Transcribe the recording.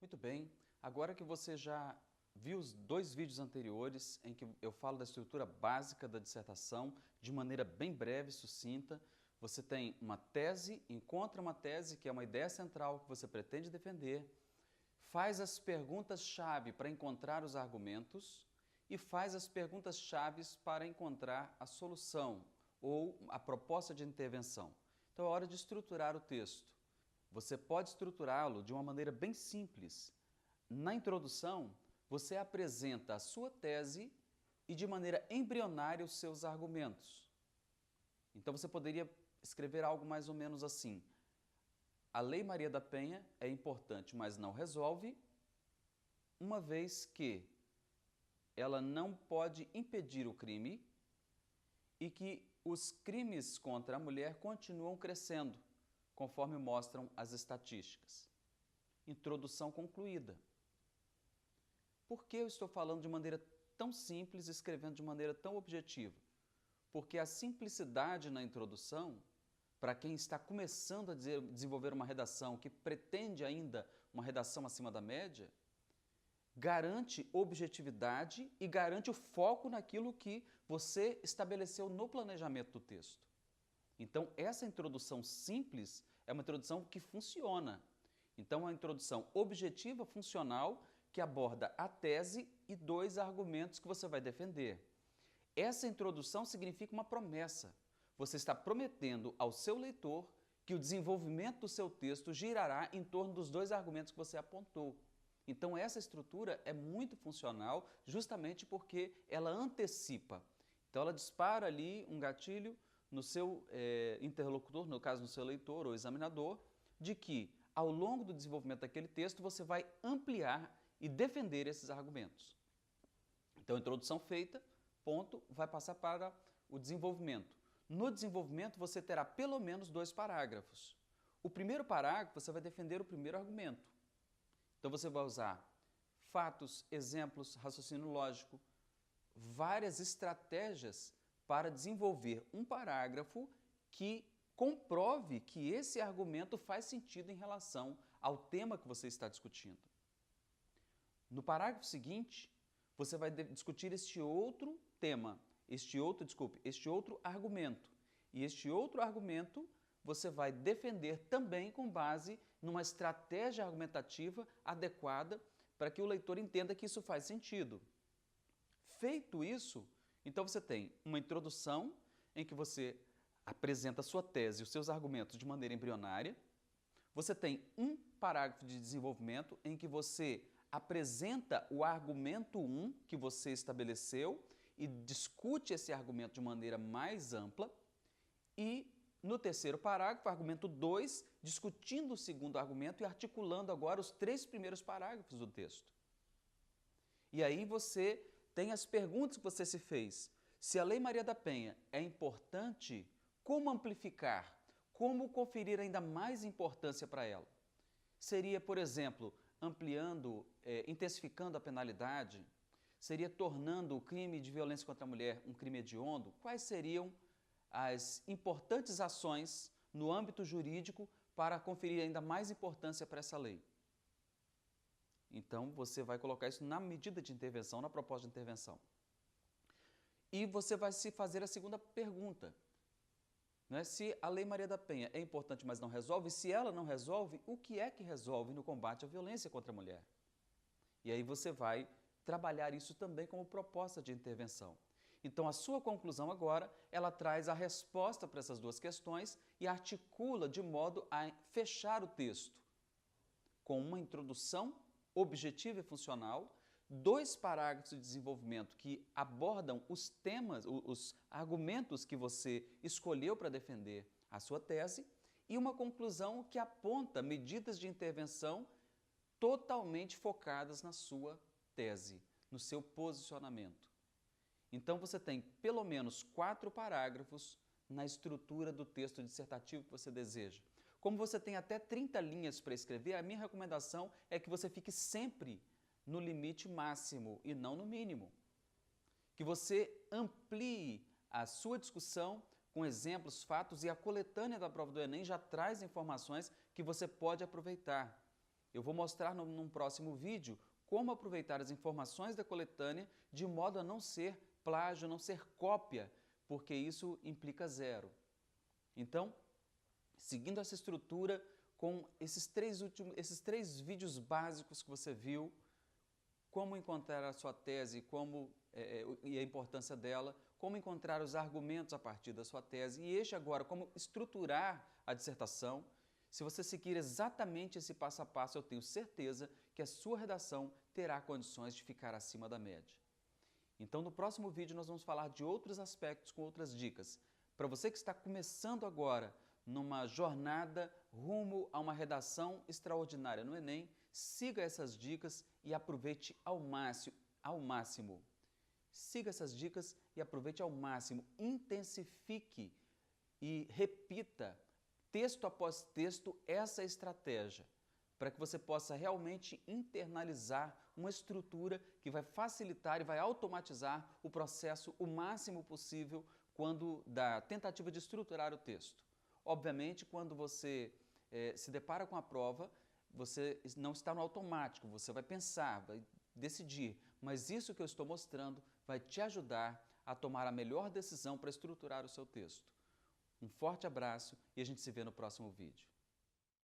Muito bem, agora que você já viu os dois vídeos anteriores em que eu falo da estrutura básica da dissertação de maneira bem breve e sucinta, você tem uma tese, encontra uma tese que é uma ideia central que você pretende defender, faz as perguntas-chave para encontrar os argumentos e faz as perguntas-chave para encontrar a solução ou a proposta de intervenção. Então é hora de estruturar o texto. Você pode estruturá-lo de uma maneira bem simples. Na introdução, você apresenta a sua tese e de maneira embrionária os seus argumentos. Então você poderia escrever algo mais ou menos assim: a Lei Maria da Penha é importante, mas não resolve, uma vez que ela não pode impedir o crime e que os crimes contra a mulher continuam crescendo, conforme mostram as estatísticas. Introdução concluída. Por que eu estou falando de maneira tão simples e escrevendo de maneira tão objetiva? Porque a simplicidade na introdução, para quem está começando a desenvolver uma redação que pretende ainda uma redação acima da média, garante objetividade e garante o foco naquilo que você estabeleceu no planejamento do texto. Então, essa introdução simples é uma introdução que funciona. Então, é uma introdução objetiva, funcional, que aborda a tese e dois argumentos que você vai defender. Essa introdução significa uma promessa. Você está prometendo ao seu leitor que o desenvolvimento do seu texto girará em torno dos dois argumentos que você apontou. Então, essa estrutura é muito funcional justamente porque ela antecipa. Então, ela dispara ali um gatilho no seu interlocutor, no caso no seu leitor ou examinador, de que ao longo do desenvolvimento daquele texto você vai ampliar e defender esses argumentos. Então, introdução feita, ponto, vai passar para o desenvolvimento. No desenvolvimento você terá pelo menos 2 parágrafos. O primeiro parágrafo você vai defender o primeiro argumento. Então você vai usar fatos, exemplos, raciocínio lógico, várias estratégias para desenvolver um parágrafo que comprove que esse argumento faz sentido em relação ao tema que você está discutindo. No parágrafo seguinte, você vai discutir este outro tema, este outro argumento. E este outro argumento você vai defender também com base numa estratégia argumentativa adequada para que o leitor entenda que isso faz sentido. Feito isso, então você tem uma introdução em que você apresenta a sua tese e os seus argumentos de maneira embrionária. Você tem um parágrafo de desenvolvimento em que você apresenta o argumento 1 que você estabeleceu e discute esse argumento de maneira mais ampla. E no terceiro parágrafo, argumento 2, discutindo o segundo argumento e articulando agora os 3 primeiros parágrafos do texto. E aí você tem as perguntas que você se fez. Se a Lei Maria da Penha é importante, como amplificar? Como conferir ainda mais importância para ela? Seria, por exemplo, ampliando, intensificando a penalidade? Seria tornando o crime de violência contra a mulher um crime hediondo? Quais seriam as importantes ações no âmbito jurídico para conferir ainda mais importância para essa lei? Então, você vai colocar isso na medida de intervenção, na proposta de intervenção. E você vai se fazer a segunda pergunta. Né? Se a Lei Maria da Penha é importante, mas não resolve, se ela não resolve, o que é que resolve no combate à violência contra a mulher? E aí você vai trabalhar isso também como proposta de intervenção. Então, a sua conclusão agora, ela traz a resposta para essas duas questões e articula de modo a fechar o texto com uma introdução objetiva e funcional, 2 parágrafos de desenvolvimento que abordam os temas, os argumentos que você escolheu para defender a sua tese e uma conclusão que aponta medidas de intervenção totalmente focadas na sua tese, no seu posicionamento. Então você tem pelo menos 4 parágrafos na estrutura do texto dissertativo que você deseja. Como você tem até 30 linhas para escrever, a minha recomendação é que você fique sempre no limite máximo e não no mínimo. Que você amplie a sua discussão com exemplos, fatos, e a coletânea da prova do Enem já traz informações que você pode aproveitar. Eu vou mostrar num próximo vídeo como aproveitar as informações da coletânea de modo a não ser plágio, não ser cópia, porque isso implica zero. Então, seguindo essa estrutura, com esses três vídeos básicos que você viu, como encontrar a sua tese e a importância dela, como encontrar os argumentos a partir da sua tese e agora, como estruturar a dissertação. Se você seguir exatamente esse passo a passo, eu tenho certeza que a sua redação terá condições de ficar acima da média. Então, no próximo vídeo, nós vamos falar de outros aspectos com outras dicas. Para você que está começando agora numa jornada rumo a uma redação extraordinária no Enem, siga essas dicas e aproveite ao máximo. Siga essas dicas e aproveite ao máximo. Intensifique e repita, texto após texto, essa estratégia, para que você possa realmente internalizar uma estrutura que vai facilitar e vai automatizar o processo o máximo possível quando da tentativa de estruturar o texto. Obviamente, quando você se depara com a prova, você não está no automático, você vai pensar, vai decidir, mas isso que eu estou mostrando vai te ajudar a tomar a melhor decisão para estruturar o seu texto. Um forte abraço e a gente se vê no próximo vídeo.